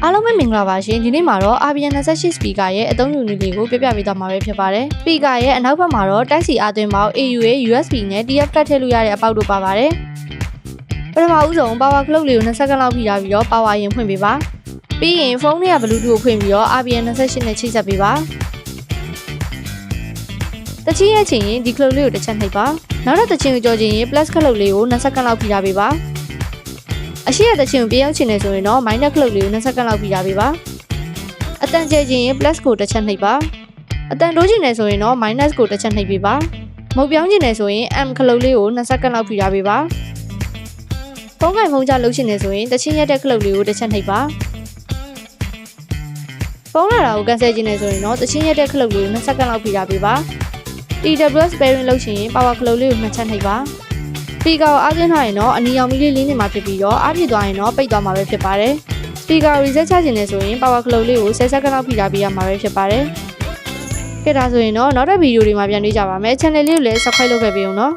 အားလုံးပဲမင်္ဂလာပါရှင်ဒီနေ့မှာတော့ RBN28 speaker ရဲ့အသုံးပြုနည်းလေးကိုပြပြပေးသွားမှာပဲဖြစ်ပါတယ် speaker ရဲ့အနောက်ဘက်မှာတော့ Type C အသွင်ပေါက် AUA USB နဲ့ TF ကတ်ထည့်လို့ရတဲ့အပေါက်တို့ပါပါတယ်ပထမဦးဆုံး power clock လေးကို20စက္ကန့်လောက်ဖိထားပြီးတော့ power ရင်ဖွင့်ပေးပါပြီးရင်ဖုန်းထဲက Bluetooth ကိုဖွင့်ပြီးတော့ RBN28 နဲ့ချိတ်ဆက်ပေးပါတချီရဲ့ချင်ရင်ဒီ clock လေးကိုတစ်ချက်နှိပ်ပါနောက်တော့တချင်ကိုကြော်ချင်ရင် plus clock လေးကို20စက္ကန့်လောက်ဖိထားပေးပါအရှိရတဲ့ချင်းကိုပြောင်းချင်နေဆိုရင်တော့ minus clock လေးကို20စက္ကန့်လောက်ပြီးထားပေးပါအတန်ကျချင်ရင် plus ကိုတစ်ချက်နှိပ်ပါအတန်တိုးချင်နေဆိုရင်တော့ minus ကိုတစ်ချက်နှိပ်ပေးပါမုတ်ပြောင်းချင်နေဆိုရင် m clock လေးကို20စက္ကန့်လောက်ပြီးထားပေးပါဖုန်းကင်ဖုန်းချလုပ်ချင်နေဆိုရင်တချင်းရက်တဲ့ clock လေးကိုတစ်ချက်နှိပ်ပါဖုန်းလာတာကို cancel ချင်နေဆိုရင်တော့တချင်းရက်တဲ့ clock လေးကို20စက္ကန့်လောက်ပြီးထားပေးပါ TWS pairing လုပ်ချင်ရင် power clock လေးကို2ချက်နှိပ်ပါspeaker ကိုအားသွင်းထားရင်တော့အနီရောင်မီလေးနေမှာဖြစ်ပြီးတော့အားပြည့်သွားရင်တော့ပိတ်သွားမှာပဲဖြစ်ပါတယ် speaker reset ချခြင်းနဲ့ဆိုရင် power clock လေးကို10စက္ကန့်လောက်ဖိထားပေးရမှာပဲဖြစ်ပါတယ်ကဲဒါဆိုရင်တော့နောက်တဲ့ဗီဒီယိုတွေမှာပြန်တွေ့ကြပါမယ် channel လေးကိုလည်း subscribe လုပ်ခဲ့ပေးအောင်နော်